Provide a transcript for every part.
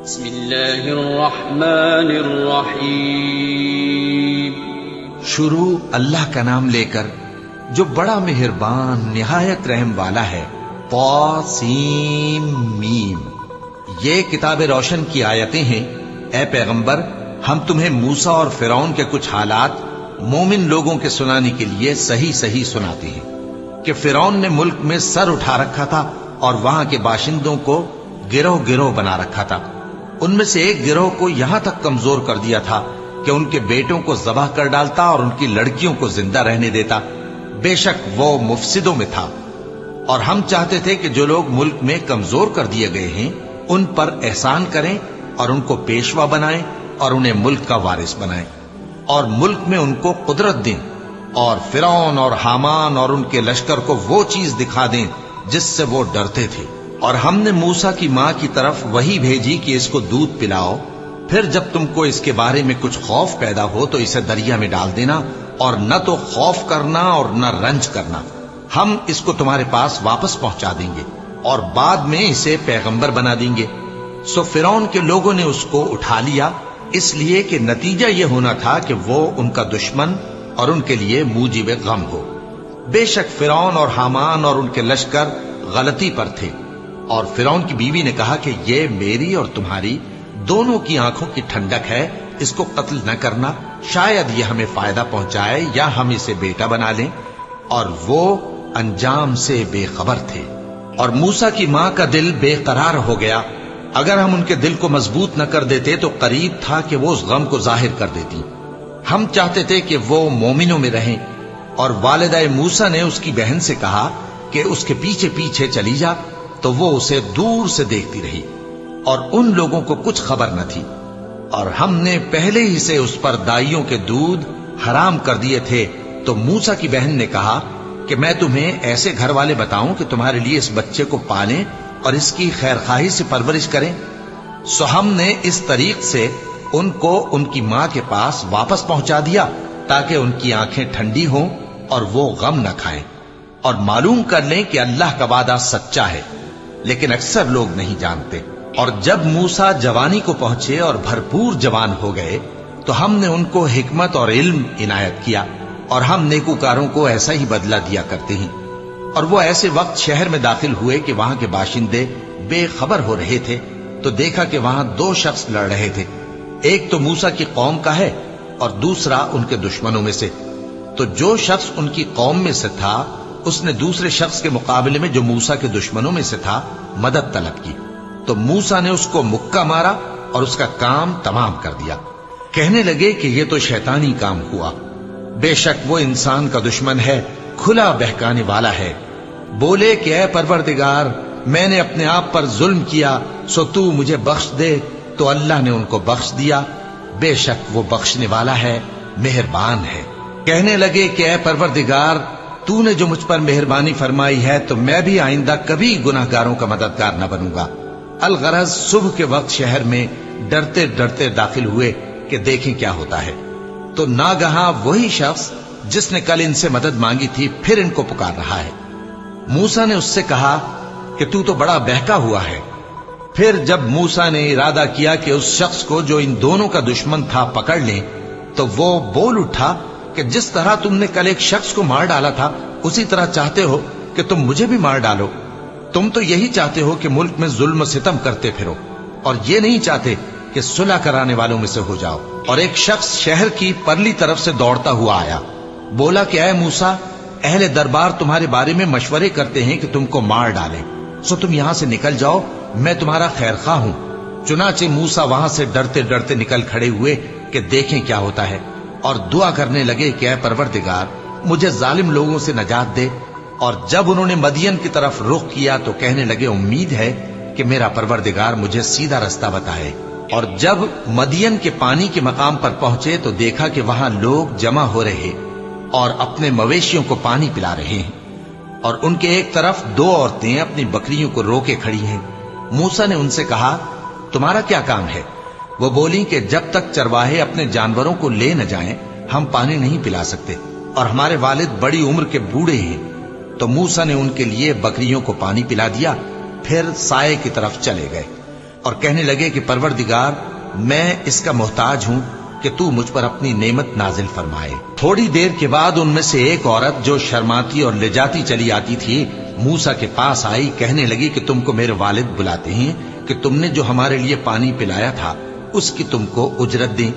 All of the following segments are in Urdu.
بسم اللہ الرحمن الرحیم۔ شروع اللہ کا نام لے کر جو بڑا مہربان نہایت رحم والا ہے۔ طاسیم میم۔ یہ کتاب روشن کی آیتیں ہیں۔ اے پیغمبر، ہم تمہیں موسیٰ اور فرعون کے کچھ حالات مومن لوگوں کے سنانے کے لیے صحیح صحیح سناتے ہیں کہ فرعون نے ملک میں سر اٹھا رکھا تھا اور وہاں کے باشندوں کو گروہ گروہ بنا رکھا تھا۔ ان میں سے ایک گروہ کو یہاں تک کمزور کر دیا تھا کہ ان کے بیٹوں کو ذبح کر ڈالتا اور ان کی لڑکیوں کو زندہ رہنے دیتا۔ بے شک وہ مفسدوں میں تھا، اور ہم چاہتے تھے کہ جو لوگ ملک میں کمزور کر دیے گئے ہیں ان پر احسان کریں اور ان کو پیشوا بنائیں اور انہیں ملک کا وارث بنائیں، اور ملک میں ان کو قدرت دیں، اور فرعون اور حامان اور ان کے لشکر کو وہ چیز دکھا دیں جس سے وہ ڈرتے تھے۔ اور ہم نے موسیٰ کی ماں کی طرف وحی بھیجی کہ اس کو دودھ پلاؤ، پھر جب تم کو اس کے بارے میں کچھ خوف پیدا ہو تو اسے دریا میں ڈال دینا، اور نہ تو خوف کرنا اور نہ رنج کرنا، ہم اس کو تمہارے پاس واپس پہنچا دیں گے اور بعد میں اسے پیغمبر بنا دیں گے۔ سو فرعون کے لوگوں نے اس کو اٹھا لیا، اس لیے کہ نتیجہ یہ ہونا تھا کہ وہ ان کا دشمن اور ان کے لیے موجب غم ہو۔ بے شک فرعون اور حامان اور ان کے لشکر غلطی پر تھے، اور فرعون کی بیوی نے کہا کہ یہ میری اور تمہاری دونوں کی آنکھوں کی ٹھنڈک ہے، اس کو قتل نہ کرنا، شاید یہ ہمیں فائدہ پہنچائے یا ہم اسے بیٹا بنا لیں۔ اور وہ انجام سے بے خبر تھے۔ اور موسیٰ کی ماں کا دل بے قرار ہو گیا، اگر ہم ان کے دل کو مضبوط نہ کر دیتے تو قریب تھا کہ وہ اس غم کو ظاہر کر دیتی۔ ہم چاہتے تھے کہ وہ مومنوں میں رہیں، اور والدہ موسیٰ نے اس کی بہن سے کہا کہ اس کے پیچھے پیچھے چلی جا، تو وہ اسے دور سے دیکھتی رہی، اور ان لوگوں کو کچھ خبر نہ تھی۔ اور ہم نے پہلے ہی سے اس پر دائیوں کے دودھ حرام کر دیے تھے، تو موسیٰ کی بہن نے کہا کہ میں تمہیں ایسے گھر والے بتاؤں کہ تمہارے لیے اس بچے کو پالیں اور اس کی خیرخواہی سے پرورش کریں۔ سو ہم نے اس طریق سے ان کو ان کی ماں کے پاس واپس پہنچا دیا تاکہ ان کی آنکھیں ٹھنڈی ہوں اور وہ غم نہ کھائیں، اور معلوم کر لیں کہ اللہ کا وعدہ سچا ہے، لیکن اکثر لوگ نہیں جانتے۔ اور جب موسیٰ جوانی کو پہنچے اور بھرپور جوان ہو گئے تو ہم نے ان کو حکمت اور علم عنایت کیا، اور ہم نیکوکاروں کو ایسا ہی بدلہ دیا کرتے ہیں۔ اور وہ ایسے وقت شہر میں داخل ہوئے کہ وہاں کے باشندے بے خبر ہو رہے تھے، تو دیکھا کہ وہاں دو شخص لڑ رہے تھے، ایک تو موسیٰ کی قوم کا ہے اور دوسرا ان کے دشمنوں میں سے۔ تو جو شخص ان کی قوم میں سے تھا اس نے دوسرے شخص کے مقابلے میں جو موسیٰ کے دشمنوں میں سے تھا مدد طلب کی، تو موسیٰ نے اس کو مکہ مارا اور اس کا کام تمام کر دیا۔ کہنے لگے کہ یہ تو شیطانی کام ہوا، بے شک وہ انسان کا دشمن ہے، کھلا بہکانے والا ہے۔ بولے کہ اے پروردگار، میں نے اپنے آپ پر ظلم کیا، سو تو مجھے بخش دے، تو اللہ نے ان کو بخش دیا، بے شک وہ بخشنے والا ہے، مہربان ہے۔ کہنے لگے کہ اے پروردگار، تو نے جو مجھ پر مہربانی فرمائی ہے تو میں بھی آئندہ کبھی گناہگاروں کا مددگار نہ بنوں گا۔ الغرض صبح کے وقت شہر میں ڈرتے ڈرتے داخل ہوئے کہ دیکھیں کیا ہوتا ہے، تو ناگہاں وہی شخص جس نے کل ان سے مدد مانگی تھی پھر ان کو پکار رہا ہے۔ موسیٰ نے اس سے کہا کہ تو بڑا بہکا ہوا ہے۔ پھر جب موسیٰ نے ارادہ کیا کہ اس شخص کو جو ان دونوں کا دشمن تھا پکڑ لیں، تو وہ بول اٹھا کہ جس طرح تم نے کل ایک شخص کو مار ڈالا تھا اسی طرح چاہتے ہو کہ تم مجھے بھی مار ڈالو۔ تم تو یہی چاہتے ہو کہ ملک میں ظلم و ستم کرتے پھرو، اور یہ نہیں چاہتے کہ صلح کرانے والوں میں سے ہو جاؤ۔ اور ایک شخص شہر کی پرلی طرف سے دوڑتا ہوا آیا، بولا کہ اے موسیٰ، اہل دربار تمہارے بارے میں مشورے کرتے ہیں کہ تم کو مار ڈالیں، سو تم یہاں سے نکل جاؤ، میں تمہارا خیر خواہ ہوں۔ چنانچہ موسیٰ وہاں سے ڈرتے ڈرتے نکل کھڑے ہوئے کہ دیکھیں کیا ہوتا ہے، اور دعا کرنے لگے کہ اے پروردگار، مجھے ظالم لوگوں سے نجات دے۔ اور جب انہوں نے مدین کی طرف رخ کیا تو کہنے لگے امید ہے کہ میرا پروردگار مجھے سیدھا رستہ بتائے۔ اور جب مدین کے پانی کے مقام پر پہنچے تو دیکھا کہ وہاں لوگ جمع ہو رہے اور اپنے مویشیوں کو پانی پلا رہے ہیں، اور ان کے ایک طرف دو عورتیں اپنی بکریوں کو روکے کھڑی ہیں۔ موسیٰ نے ان سے کہا تمہارا کیا کام ہے؟ وہ بولی کہ جب تک چرواہے اپنے جانوروں کو لے نہ جائیں ہم پانی نہیں پلا سکتے، اور ہمارے والد بڑی عمر کے بوڑھے ہیں۔ تو موسیٰ نے ان کے لیے بکریوں کو پانی پلا دیا، پھر سائے کی طرف چلے گئے۔ اور کہنے لگے کہ پروردگار میں اس کا محتاج ہوں کہ تو مجھ پر اپنی نعمت نازل فرمائے۔ تھوڑی دیر کے بعد ان میں سے ایک عورت جو شرماتی اور لجاتی چلی آتی تھی موسیٰ کے پاس آئی، کہنے لگی کہ تم کو میرے والد بلاتے ہیں کہ تم نے جو ہمارے لیے پانی پلایا تھا اس کی تم کو اجرت دیں۔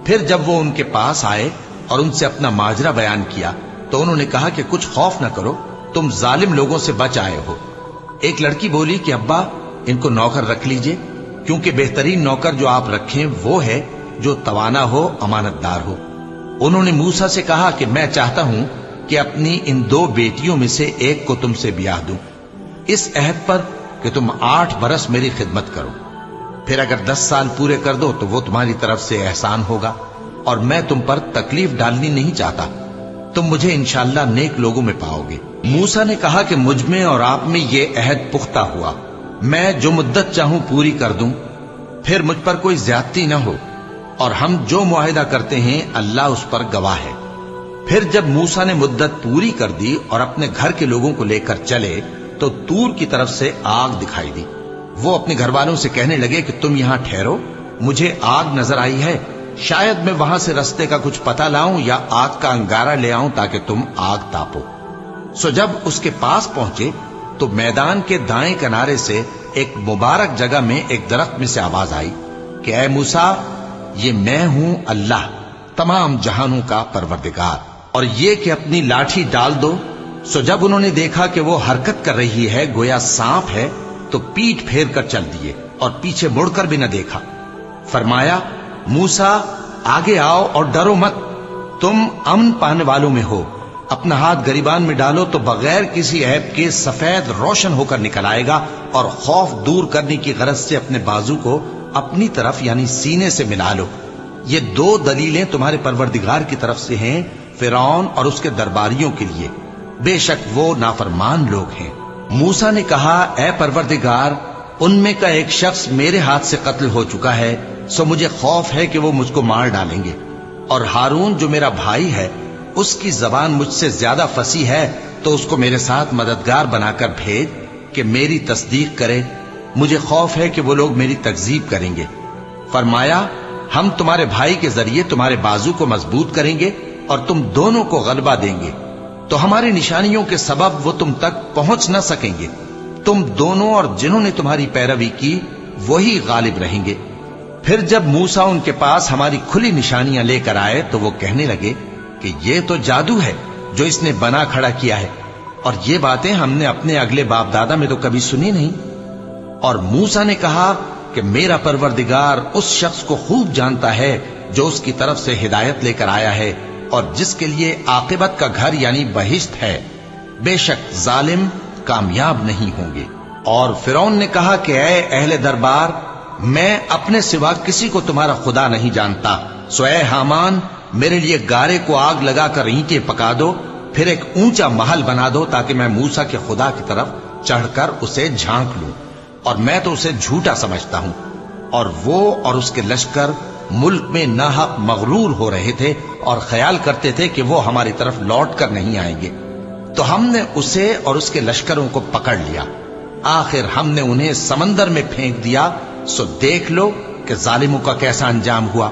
پھر جب وہ ان کے پاس آئے اور ان سے اپنا ماجرا بیان کیا تو انہوں نے کہا کہ کچھ خوف نہ کرو، تم ظالم لوگوں سے بچ آئے ہو۔ ایک لڑکی بولی کہ ابا ان کو نوکر رکھ لیجئے، کیونکہ بہترین نوکر جو آپ رکھیں وہ ہے جو توانا ہو، امانت دار ہو۔ انہوں نے موسیٰ سے کہا کہ میں چاہتا ہوں کہ اپنی ان 2 بیٹیوں میں سے ایک کو تم سے بیاہ دوں، اس عہد پر کہ تم 8 برس میری خدمت کرو، پھر اگر 10 سال پورے کر دو تو وہ تمہاری طرف سے احسان ہوگا، اور میں تم پر تکلیف ڈالنی نہیں چاہتا، تم مجھے انشاءاللہ نیک لوگوں میں پاؤ گے۔ موسیٰ نے کہا کہ مجھ میں اور آپ میں یہ عہد پختہ ہوا، میں جو مدت چاہوں پوری کر دوں، پھر مجھ پر کوئی زیادتی نہ ہو، اور ہم جو معاہدہ کرتے ہیں اللہ اس پر گواہ ہے۔ پھر جب موسیٰ نے مدت پوری کر دی اور اپنے گھر کے لوگوں کو لے کر چلے تو طور کی طرف سے آگ دکھائی دی۔ وہ اپنے گھر والوں سے کہنے لگے کہ تم یہاں ٹھہرو، مجھے آگ نظر آئی ہے، شاید میں وہاں سے رستے کا کچھ پتہ لاؤں یا آگ کا انگارہ لے آؤں تاکہ تم آگ تاپو۔ سو جب اس کے پاس پہنچے تو میدان کے دائیں کنارے سے ایک مبارک جگہ میں ایک درخت میں سے آواز آئی کہ اے موسیٰ، یہ میں ہوں اللہ، تمام جہانوں کا پروردگار، اور یہ کہ اپنی لاٹھی ڈال دو۔ سو جب انہوں نے دیکھا کہ وہ حرکت کر رہی ہے گویا سانپ ہے تو پیٹ پھیر کر چل دیے اور پیچھے مڑ کر بھی نہ دیکھا۔ فرمایا موسیٰ آگے آؤ اور ڈرو مت، تم امن پانے والوں میں ہو، اپنا ہاتھ گریبان میں ڈالو تو بغیر کسی عیب کے سفید روشن ہو کر نکل آئے گا، اور خوف دور کرنے کی غرض سے اپنے بازو کو اپنی طرف یعنی سینے سے ملا لو۔ یہ 2 دلیلیں تمہارے پروردگار کی طرف سے ہیں فرعون اور اس کے درباریوں کے لیے، بے شک وہ نافرمان لوگ ہیں۔ موسیٰ نے کہا اے پروردگار، ان میں کا ایک شخص میرے ہاتھ سے قتل ہو چکا ہے، سو مجھے خوف ہے کہ وہ مجھ کو مار ڈالیں گے، اور ہارون جو میرا بھائی ہے اس کی زبان مجھ سے زیادہ فصیح ہے، تو اس کو میرے ساتھ مددگار بنا کر بھیج کہ میری تصدیق کرے، مجھے خوف ہے کہ وہ لوگ میری تکذیب کریں گے۔ فرمایا ہم تمہارے بھائی کے ذریعے تمہارے بازو کو مضبوط کریں گے اور تم دونوں کو غلبہ دیں گے، تو ہماری نشانیوں کے سبب وہ تم تک پہنچ نہ سکیں گے، تم دونوں اور جنہوں نے تمہاری پیروی کی وہی غالب رہیں گے۔ پھر جب موسیٰ ان کے پاس ہماری کھلی نشانیاں لے کر آئے تو وہ کہنے لگے کہ یہ تو جادو ہے جو اس نے بنا کھڑا کیا ہے، اور یہ باتیں ہم نے اپنے اگلے باپ دادا میں تو کبھی سنی نہیں۔ اور موسیٰ نے کہا کہ میرا پروردگار اس شخص کو خوب جانتا ہے جو اس کی طرف سے ہدایت لے کر آیا ہے اور جس کے لیے عاقبت کا گھر یعنی بہشت ہے، بے شک ظالم کامیاب نہیں ہوں گے۔ اور فرعون نے کہا کہ اے اہل دربار، میں اپنے سوا کسی کو تمہارا خدا نہیں جانتا، سو اے حامان میرے لیے گارے کو آگ لگا کر اینٹیں پکا دو، پھر ایک اونچا محل بنا دو تاکہ میں موسیٰ کے خدا کی طرف چڑھ کر اسے جھانک لوں، اور میں تو اسے جھوٹا سمجھتا ہوں۔ اور وہ اور اس کے لشکر ملک میں ناحق مغرور ہو رہے تھے اور خیال کرتے تھے کہ وہ ہماری طرف لوٹ کر نہیں آئیں گے، تو ہم نے اسے اور اس کے لشکروں کو پکڑ لیا، آخر ہم نے انہیں سمندر میں پھینک دیا، سو دیکھ لو کہ ظالموں کا کیسا انجام ہوا۔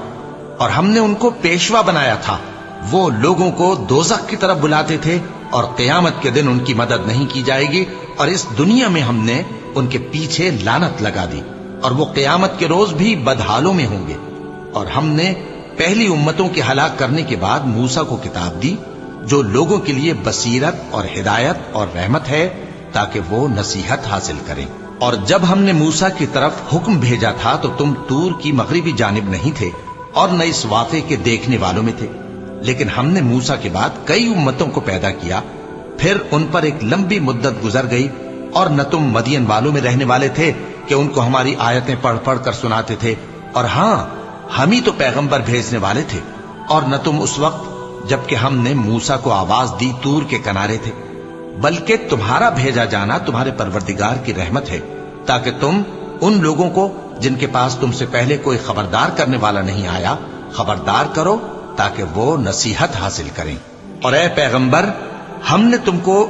اور ہم نے ان کو پیشوا بنایا تھا، وہ لوگوں کو دوزخ کی طرف بلاتے تھے، اور قیامت کے دن ان کی مدد نہیں کی جائے گی، اور اس دنیا میں ہم نے ان کے پیچھے لعنت لگا دی، اور وہ قیامت کے روز بھی بدحالوں میں ہوں گے۔ اور ہم نے پہلی امتوں کے ہلاک کرنے کے بعد موسیٰ کو کتاب دی جو لوگوں کے لیے بصیرت اور ہدایت اور رحمت ہے تاکہ وہ نصیحت حاصل کریں۔ اور جب ہم نے موسیٰ کی طرف حکم بھیجا تھا تو تم طور کی مغربی جانب نہیں تھے اور نہ اس واقعے کے دیکھنے والوں میں تھے، لیکن ہم نے موسیٰ کے بعد کئی امتوں کو پیدا کیا، پھر ان پر ایک لمبی مدت گزر گئی، اور نہ تم مدین والوں میں رہنے والے تھے کہ ان کو ہماری آیتیں پڑھ پڑھ کر سناتے تھے، اور ہاں ہم ہی تو پیغمبر بھیجنے والے تھے، اور نہ تم اس وقت جبکہ ہم نے موسیٰ کو آواز دی طور کے کنارے تھے، بلکہ تمہارا بھیجا جانا تمہارے پروردگار کی رحمت ہے تاکہ تم ان لوگوں کو جن کے پاس تم سے پہلے کوئی خبردار کرنے والا نہیں آیا خبردار کرو تاکہ وہ نصیحت حاصل کریں۔ اور اے پیغمبر، ہم نے تم کو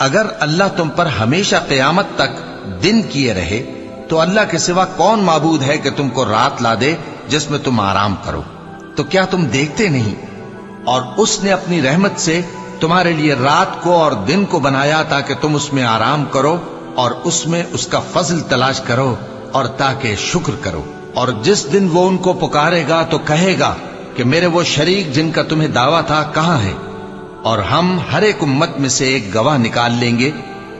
اگر اللہ تم پر ہمیشہ قیامت تک دن کیے رہے تو اللہ کے سوا کون معبود ہے کہ تم کو رات لا دے جس میں تم آرام کرو؟ تو کیا تم دیکھتے نہیں؟ اور اس نے اپنی رحمت سے تمہارے لیے رات کو اور دن کو بنایا تاکہ تم اس میں آرام کرو اور اس میں اس کا فضل تلاش کرو اور تاکہ شکر کرو۔ اور جس دن وہ ان کو پکارے گا تو کہے گا کہ میرے وہ شریک جن کا تمہیں دعویٰ تھا کہاں ہے؟ اور ہم ہر ایک امت میں سے ایک گواہ نکال لیں گے،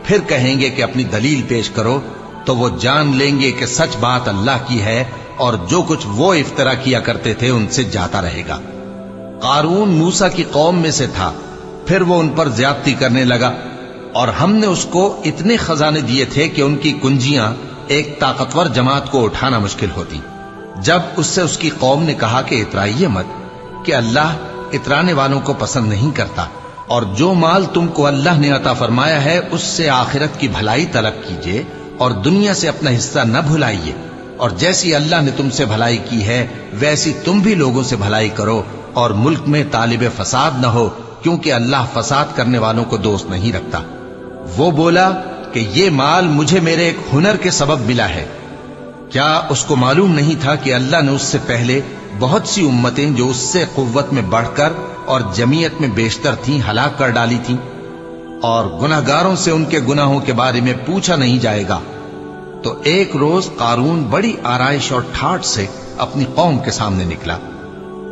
پھر کہیں گے کہ اپنی دلیل پیش کرو، تو وہ جان لیں گے کہ سچ بات اللہ کی ہے اور جو کچھ وہ افترا کیا کرتے تھے ان سے جاتا رہے گا۔ قارون موسیٰ کی قوم میں سے تھا، پھر وہ ان پر زیادتی کرنے لگا، اور ہم نے اس کو اتنے خزانے دیے تھے کہ ان کی کنجیاں ایک طاقتور جماعت کو اٹھانا مشکل ہوتی۔ جب اس سے اس کی قوم نے کہا کہ اترائیے مت، کہ اللہ اترانے والوں کو پسند نہیں کرتا، اور جو مال تم کو اللہ نے عطا فرمایا ہے اس سے آخرت کی بھلائی طلب کیجئے اور دنیا سے اپنا حصہ نہ بھلائیے، اور جیسی اللہ نے تم سے بھلائی کی ہے ویسی تم بھی لوگوں سے بھلائی کرو، اور ملک میں طالب فساد نہ ہو، کیونکہ اللہ فساد کرنے والوں کو دوست نہیں رکھتا۔ وہ بولا کہ یہ مال مجھے میرے ایک ہنر کے سبب ملا ہے۔ کیا اس کو معلوم نہیں تھا کہ اللہ نے اس سے پہلے بہت سی امتیں جو اس سے قوت میں بڑھ کر اور جمعیت میں بیشتر تھیں ہلاک کر ڈالی تھیں، اور گناہگاروں سے ان کے گناہوں کے بارے میں پوچھا نہیں جائے گا؟ تو ایک روز قارون بڑی آرائش اور ٹھاٹ سے اپنی قوم کے سامنے نکلا۔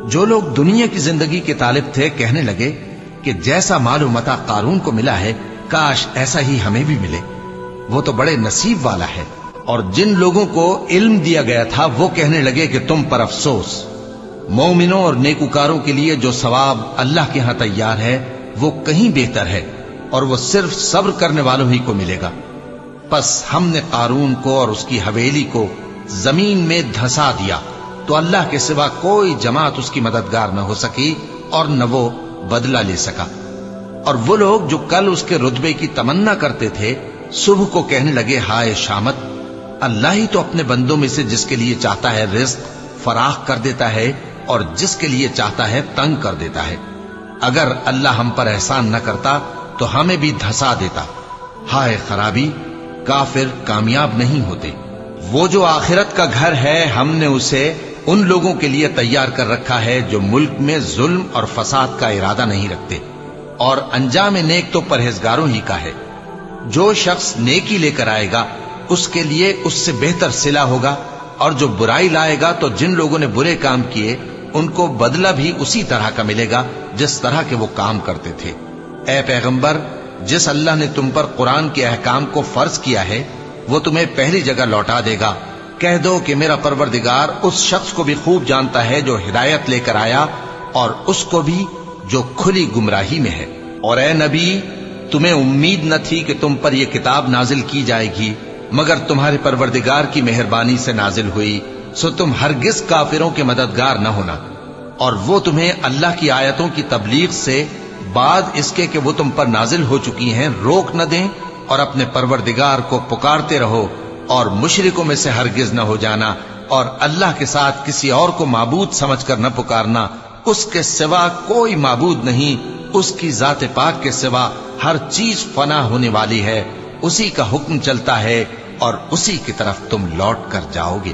جو لوگ دنیا کی زندگی کے طالب تھے کہنے لگے کہ جیسا مال و متاع قارون کو ملا ہے کاش ایسا ہی ہمیں بھی ملے، وہ تو بڑے نصیب والا ہے۔ اور جن لوگوں کو علم دیا گیا تھا وہ کہنے لگے کہ تم پر افسوس، مومنوں اور نیکوکاروں کے لیے جو ثواب اللہ کے ہاں تیار ہے وہ کہیں بہتر ہے، اور وہ صرف صبر کرنے والوں ہی کو ملے گا۔ پس ہم نے قارون کو اور اس کی حویلی کو زمین میں دھسا دیا، تو اللہ کے سوا کوئی جماعت اس کی مددگار نہ ہو سکی اور نہ وہ بدلہ لے سکا۔ اور وہ لوگ جو کل اس کے رتبے کی تمنا کرتے تھے صبح کو کہنے لگے ہائے شامت، اللہ ہی تو اپنے بندوں میں سے جس کے لیے چاہتا ہے رزق فراخ کر دیتا ہے اور جس کے لیے چاہتا ہے تنگ کر دیتا ہے۔ اگر اللہ ہم پر احسان نہ کرتا تو ہمیں بھی دھسا دیتا۔ ہائے خرابی، کافر کامیاب نہیں ہوتے۔ وہ جو آخرت کا گھر ہے ہم نے اسے ان لوگوں کے لیے تیار کر رکھا ہے جو ملک میں ظلم اور فساد کا ارادہ نہیں رکھتے، اور انجام نیک تو پرہیزگاروں ہی کا ہے۔ جو شخص نیکی لے کر آئے گا اس کے لیے اس سے بہتر صلہ ہوگا، اور جو برائی لائے گا تو جن لوگوں نے برے کام کیے ان کو بدلہ بھی اسی طرح کا ملے گا جس طرح کے وہ کام کرتے تھے۔ اے پیغمبر، جس اللہ نے تم پر قرآن کے احکام کو فرض کیا ہے وہ تمہیں پہلی جگہ لوٹا دے گا۔ کہہ دو کہ میرا پروردگار اس شخص کو بھی خوب جانتا ہے جو ہدایت لے کر آیا، اور اس کو بھی جو کھلی گمراہی میں ہے۔ اور اے نبی، تمہیں امید نہ تھی کہ تم پر یہ کتاب نازل کی جائے گی، مگر تمہارے پروردگار کی مہربانی سے نازل ہوئی، سو تم ہرگز کافروں کے مددگار نہ ہونا، اور وہ تمہیں اللہ کی آیتوں کی تبلیغ سے بعد اس کے کہ وہ تم پر نازل ہو چکی ہیں روک نہ دیں، اور اپنے پروردگار کو پکارتے رہو اور مشرکوں میں سے ہرگز نہ ہو جانا، اور اللہ کے ساتھ کسی اور کو معبود سمجھ کر نہ پکارنا۔ اس کے سوا کوئی معبود نہیں، اس کی ذات پاک کے سوا ہر چیز فنا ہونے والی ہے، اسی کا حکم چلتا ہے اور اسی کی طرف تم لوٹ کر جاؤ گے۔